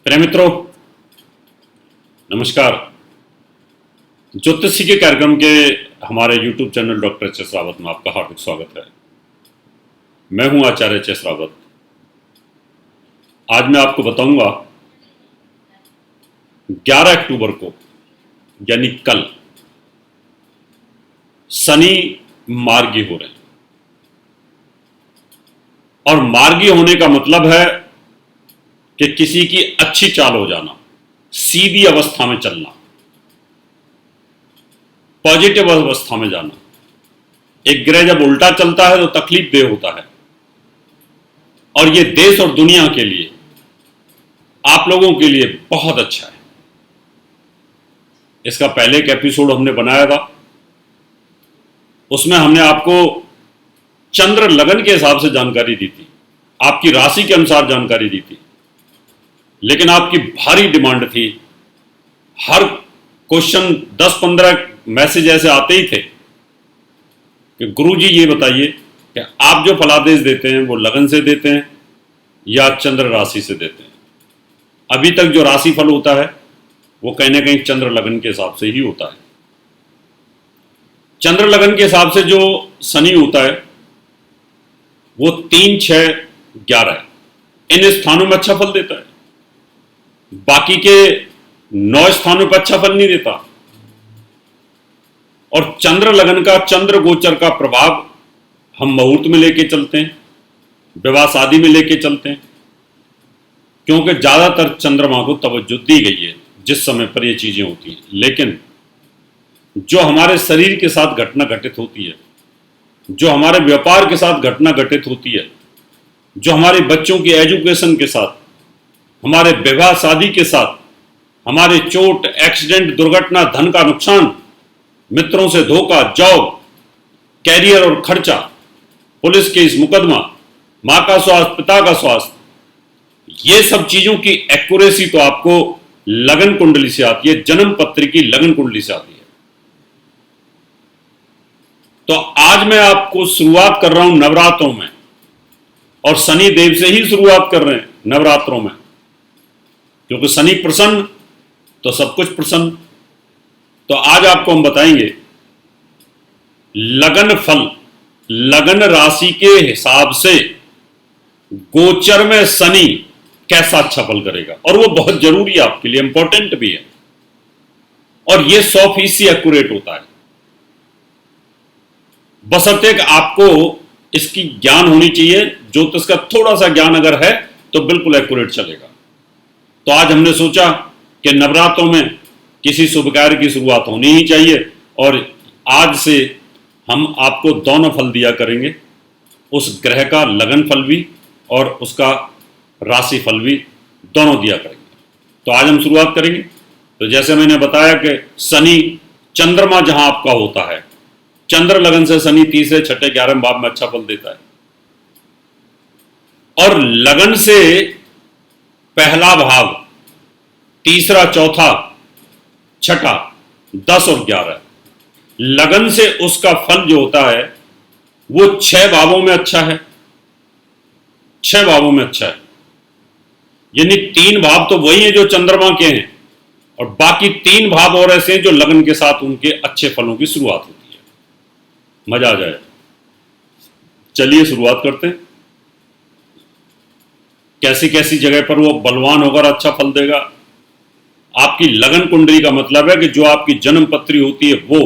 प्रिय मित्रों, नमस्कार। ज्योतिषी के कार्यक्रम के हमारे YouTube channel doctor H S Rawat में आपका हार्दिक स्वागत है। मैं हूं आचार्य एच एस रावत। आज मैं आपको बताऊंगा 11 अक्टूबर को यानी कल शनि मार्गी हो रहे हैं। और मार्गी होने का मतलब है कि किसी की अच्छी चाल हो जाना, सीधी अवस्था में चलना, पॉजिटिव अवस्था में जाना। एक ग्रह जब उल्टा चलता है तो तकलीफ देह होता है, और ये देश और दुनिया के लिए, आप लोगों के लिए बहुत अच्छा है। इसका पहले एक एपिसोड हमने बनाया था, उसमें हमने आपको चंद्र लगन के हिसाब से जानकारी दी थी, आपकी राशि के अनुसार जानकारी दी थी। लेकिन आपकी भारी डिमांड थी। हर क्वेश्चन 10-15 मैसेज ऐसे आते ही थे कि गुरुजी ये बताइए कि आप जो फलादेश देते हैं वो लगन से देते हैं या चंद्र राशि से देते हैं। अभी तक जो राशि फल होता है वो कहीं ना कहीं चंद्र लगन के हिसाब से ही होता है। चंद्र लगन के हिसाब से जो शनि होता है वो 3, 6, 11 इन स्थानों में अच्छा फल देता है। बाकी के 9 स्थानों पर अच्छा फल नहीं देता। और चंद्र लगन का, चंद्र गोचर का प्रभाव हम मुहूर्त में लेके चलते हैं, विवाह शादी में लेके चलते हैं, क्योंकि ज्यादातर चंद्रमा को तवज्जो दी गई है जिस समय पर ये चीजें होती हैं। लेकिन जो हमारे शरीर के साथ घटना घटित होती है, जो हमारे व्यापार के साथ घटना घटित होती है, जो हमारे बच्चों की एजुकेशन के साथ, हमारे विवाह शादी के साथ, हमारे चोट, एक्सीडेंट, दुर्घटना, धन का नुकसान, मित्रों से धोखा, जॉब, कैरियर और खर्चा, पुलिस केस, मुकदमा, मां का स्वास्थ्य, पिता का स्वास्थ्य, ये सब चीजों की एक्यूरेसी तो आपको लगन कुंडली से आती है, जन्म पत्र की लगन कुंडली से आती है। तो आज मैं आपको शुरुआत कर रहा हूं नवरात्रों में, और शनि देव से ही शुरुआत कर रहे हैं नवरात्रों में, क्योंकि शनि प्रसन्न तो सब कुछ प्रसन्न। तो आज आपको हम बताएंगे लगन फल, लगन राशि के हिसाब से गोचर में शनि कैसा अच्छा फल करेगा। और वो बहुत जरूरी है आपके लिए, इंपॉर्टेंट भी है, और ये 100% एक्यूरेट होता है। बशर्ते कि आपको इसकी ज्ञान होनी चाहिए। ज्योतिष का थोड़ा सा ज्ञान अगर है तो बिल्कुल एक्यूरेट चलेगा। तो आज हमने सोचा कि नवरात्रों में किसी शुभ कार्य की शुरुआत होनी ही चाहिए, और आज से हम आपको दोनों फल दिया करेंगे, उस ग्रह का लगन फल भी और उसका राशि फल भी, दोनों दिया करेंगे। तो आज हम शुरुआत करेंगे। तो जैसे मैंने बताया कि शनि, चंद्रमा जहां आपका होता है, चंद्र लगन से शनि 3, 6, 11 भाव में अच्छा फल देता है। और लगन से पहला भाव, तीसरा, चौथा, छठा, 10 और 11, लगन से उसका फल जो होता है वो 6 भावों में अच्छा है। 6 भावों में अच्छा है, यानी 3 भाव तो वही है जो चंद्रमा के हैं, और बाकी 3 भाव और ऐसे हैं जो लगन के साथ उनके अच्छे फलों की शुरुआत होती है। मजा आ जाए। चलिए शुरुआत करते हैं। कैसी कैसी जगह पर वो बलवान होकर अच्छा फल देगा। आपकी लगन कुंडली का मतलब है कि जो आपकी जन्म पत्री होती है वो,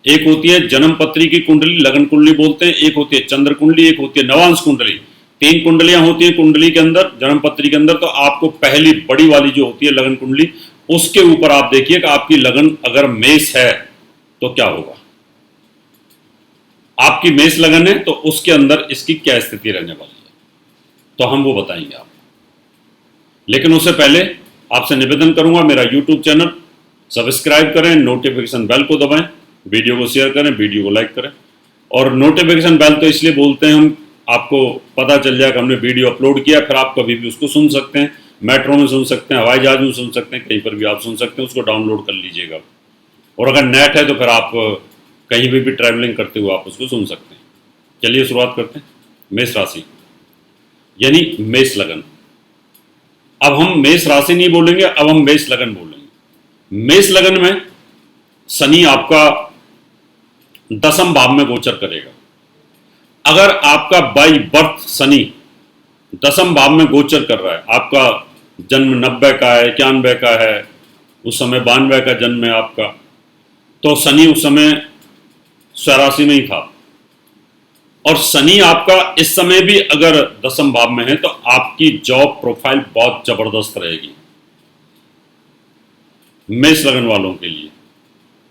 एक होती है जन्म पत्री की कुंडली, लगन कुंडली बोलते हैं, एक होती है चंद्र कुंडली, एक होती है नवांश कुंडली। 3 कुंडलियां होती हैं कुंडली के अंदर, जन्म पत्री के अंदर। तो आपको पहली बड़ी वाली जो होती है लगन कुंडली, उसके ऊपर आप देखिए कि आपकी लगन अगर मेष है तो क्या होगा। आपकी मेष लगन है तो उसके अंदर इसकी क्या स्थिति रहने वाली है, तो हम वो बताएंगे आपको। लेकिन उससे पहले आपसे निवेदन करूंगा, मेरा YouTube चैनल सब्सक्राइब करें, नोटिफिकेशन बेल को दबाएं, वीडियो को शेयर करें, वीडियो को लाइक करें। और नोटिफिकेशन बेल तो इसलिए बोलते हैं हम, आपको पता चल जाएगा हमने वीडियो अपलोड किया, फिर आप कभी भी उसको सुन सकते हैं। मेट्रो में सुन सकते हैं, हवाई जहाज में सुन सकते हैं, कहीं पर भी आप सुन सकते हैं। उसको डाउनलोड कर लीजिएगा, और अगर नेट है तो फिर आप कहीं भी ट्रैवलिंग करते हुए आप उसको सुन सकते हैं। चलिए शुरुआत करते हैं। मेष राशि यानी मेष लगन। अब हम मेष राशि नहीं बोलेंगे, अब हम मेष लगन बोलेंगे। मेष लगन में शनि आपका 10वें भाव में गोचर करेगा। अगर आपका बाई बर्थ शनि 10वें भाव में गोचर कर रहा है, आपका जन्म 90 का है, 91 का है, उस समय 92 का जन्म है आपका, तो शनि उस समय स्वराशि में ही था। और शनि आपका इस समय भी अगर 10वें भाव में है तो आपकी जॉब प्रोफाइल बहुत जबरदस्त रहेगी मेष लगन वालों के लिए,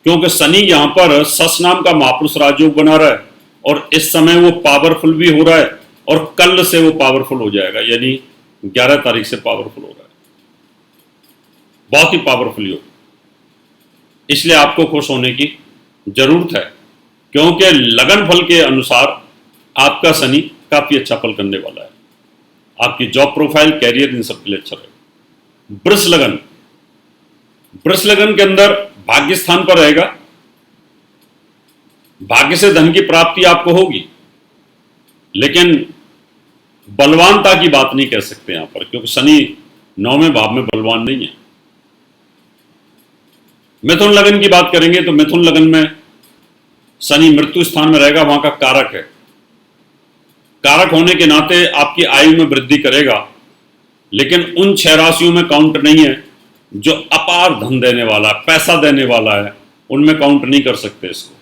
क्योंकि शनि यहां पर सस नाम का महापुरुष राजयोग बना रहा है और इस समय वो पावरफुल भी हो रहा है और कल से वो पावरफुल हो जाएगा, यानी 11 तारीख से पावरफुल हो रहा है, बहुत ही पावरफुल योग। इसलिए आपको खुश होने की जरूरत है, क्योंकि लगन फल के अनुसार आपका शनि काफी अच्छा फल करने वाला है। आपकी जॉब प्रोफाइल, कैरियर, इन सब के लिए अच्छा रहेगा। वृष लगन, वृष लगन के अंदर भाग्य स्थान पर रहेगा। भाग्य से धन की प्राप्ति आपको होगी, लेकिन बलवानता की बात नहीं कह सकते यहां पर, क्योंकि शनि 9वें भाव में बलवान नहीं है। मिथुन लगन की बात करेंगे तो मिथुन लगन में शनि मृत्यु स्थान में रहेगा, वहां का कारक है। कारक होने के नाते आपकी आयु में वृद्धि करेगा, लेकिन उन 6 राशियों में काउंट नहीं है जो अपार धन देने वाला है, पैसा देने वाला है, उनमें काउंट नहीं कर सकते इसको।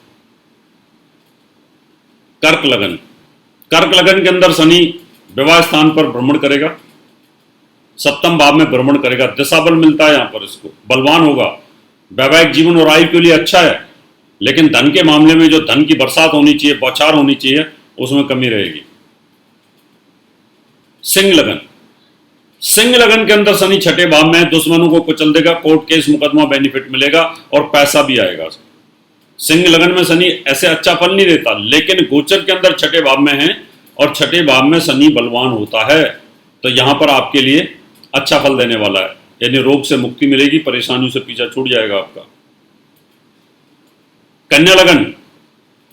कर्क लगन, कर्क लगन के अंदर शनि विवाह स्थान पर भ्रमण करेगा, 7वें भाव में भ्रमण करेगा, दिशा बल मिलता है यहां पर इसको, बलवान होगा। वैवाहिक जीवन और आयु के लिए अच्छा है, लेकिन धन के मामले में जो धन की बरसात होनी चाहिए, बौछार होनी चाहिए, उसमें कमी रहेगी। सिंह लगन, सिंह लगन के अंदर शनि 6ठे भाव में, दुश्मनों को कुचल देगा, कोर्ट केस मुकदमा बेनिफिट मिलेगा और पैसा भी आएगा। सिंह लगन में शनि ऐसे अच्छा फल नहीं देता, लेकिन गोचर के अंदर 6ठे भाव में है और 6ठे भाव में शनि बलवान होता है, तो यहां पर आपके लिए अच्छा फल देने वाला है, यानी रोग से मुक्ति मिलेगी, परेशानियों से पीछा छूट जाएगा आपका। कन्या लगन,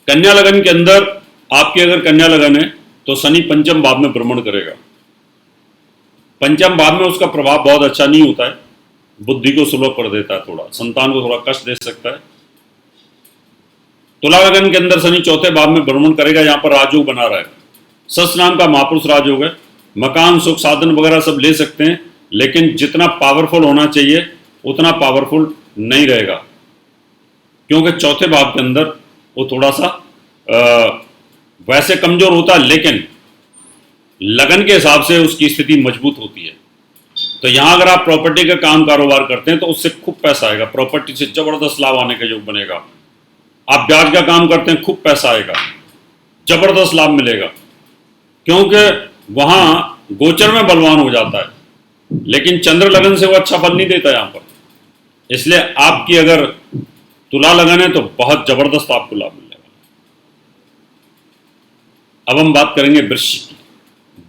कन्या लगन के अंदर आपकी अगर कन्या लगन है तो शनि 5वें भाव में भ्रमण करेगा। 5वें भाव में उसका प्रभाव बहुत अच्छा नहीं होता है, बुद्धि को सुलभ कर देता है, थोड़ा संतान को थोड़ा कष्ट दे सकता है। तुला लगन के अंदर शनि 4थे भाव में भ्रमण करेगा, यहां पर राजयोग बना रहा है, सस नाम का महापुरुष राजयोग है। मकान, सुख, साधन वगैरह सब ले सकते हैं, लेकिन जितना पावरफुल होना चाहिए उतना पावरफुल नहीं रहेगा, क्योंकि 4थे भाव के अंदर वो थोड़ा सा वैसे कमजोर होता है, लेकिन लगन के हिसाब से उसकी स्थिति मजबूत होती है। तो यहां अगर आप प्रॉपर्टी का काम कारोबार करते हैं तो उससे खूब पैसा आएगा, प्रॉपर्टी से जबरदस्त लाभ आने का योग बनेगा। आप ब्याज का काम करते हैं, खूब पैसा आएगा, जबरदस्त लाभ मिलेगा, क्योंकि वहां गोचर में बलवान हो जाता है, लेकिन चंद्र लगन से वो अच्छा फल नहीं देता यहां पर। इसलिए आपकी अगर तुला लगन है तो बहुत जबरदस्त आपको लाभ मिलेगा। अब हम बात करेंगे वृश्चिक की।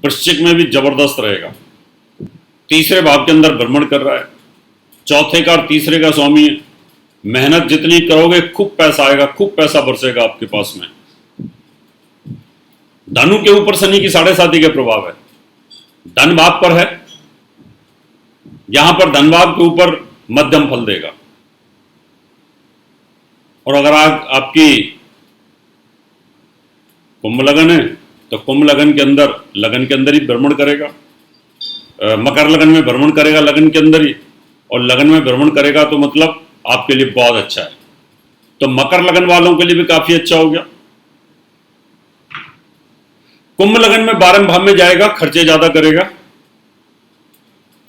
वृश्चिक में भी जबरदस्त रहेगा, 3रे भाव के अंदर भ्रमण कर रहा है, 4थे का और 3रे का स्वामी है। मेहनत जितनी करोगे खूब पैसा आएगा, खूब पैसा बरसेगा आपके पास में। धनु के ऊपर शनि की 7.5 के प्रभाव है, धन भाव पर है, यहां पर धन भाव के ऊपर मध्यम फल देगा। और अगर आपकी कुंभ लगन है तो कुंभ लगन के अंदर ही भ्रमण करेगा, मकर लगन में भ्रमण करेगा लगन के अंदर ही, और लगन में भ्रमण करेगा तो मतलब आपके लिए बहुत अच्छा है। तो मकर लगन वालों के लिए भी काफी अच्छा हो गया। कुंभ लगन में 12वें भाव में जाएगा, खर्चे ज्यादा करेगा,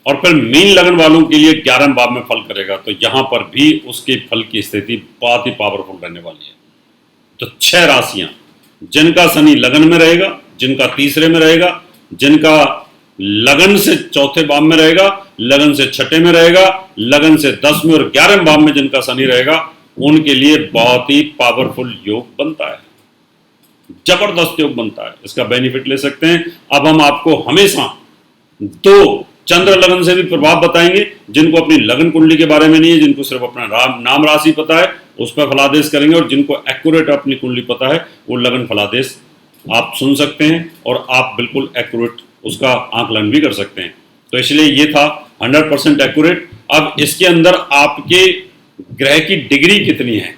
और फिर मीन लगन वालों के लिए 11वें भाव में फल करेगा, तो यहां पर भी उसके फल की स्थिति बहुत ही पावरफुल रहने वाली है। तो 6 राशियां जिनका शनि लगन में रहेगा, जिनका 3रे में रहेगा, जिनका लगन से 4थे भाव में रहेगा, लगन से 6ठे में रहेगा, लगन से 10वें और 11वें भाव में जिनका शनि रहेगा, उनके लिए बहुत ही पावरफुल योग बनता है, जबरदस्त योग बनता है, इसका बेनिफिट ले सकते हैं। अब हम आपको हमेशा 2 चंद्र लगन से भी प्रभाव बताएंगे, जिनको अपनी लगन कुंडली के बारे में नहीं है, जिनको सिर्फ अपना नाम राशि पता है, उस पर फलादेश करेंगे, और जिनको एक्यूरेट अपनी कुंडली पता है वो लगन फलादेश आप सुन सकते हैं और आप बिल्कुल एक्यूरेट उसका आकलन भी कर सकते हैं। तो इसलिए ये था 100% एक्यूरेट। अब इसके अंदर आपके ग्रह की डिग्री कितनी है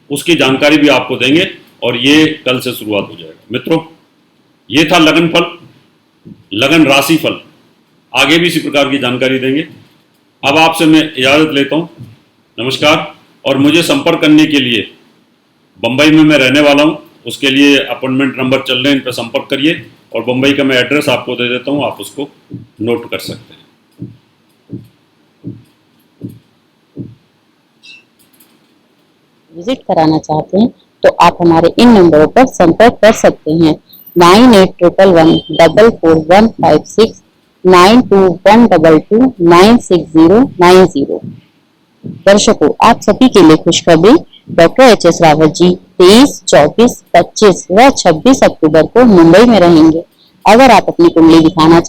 उसकी जानकारी भी आपको देंगे और ये कल से शुरुआत हो जाएगा। मित्रों, ये था लगन फल, लगन राशि फल। आगे भी इसी प्रकार की जानकारी देंगे। अब आपसे मैं इजाज़त लेता हूँ, नमस्कार। और मुझे संपर्क करने के लिए, बम्बई में मैं रहने वाला हूँ, उसके लिए अपॉइंटमेंट नंबर चल रहे हैं, इन पर संपर्क करिए। और बम्बई का मैं एड्रेस आपको दे देता हूँ, आप उसको नोट कर सकते हैं। विजिट कराना चाहते हैं तो आप हमारे इन नंबरों पर संपर्क कर सकते हैं। 9811444156, 9212296090। दर्शकों, आप सभी के लिए खुशखबरी, डॉक्टर एच.एस. रावत जी 23, 24, 25 व 26 अक्टूबर को मुंबई में रहेंगे। अगर आप अपनी कुंडली दिखाना चाहते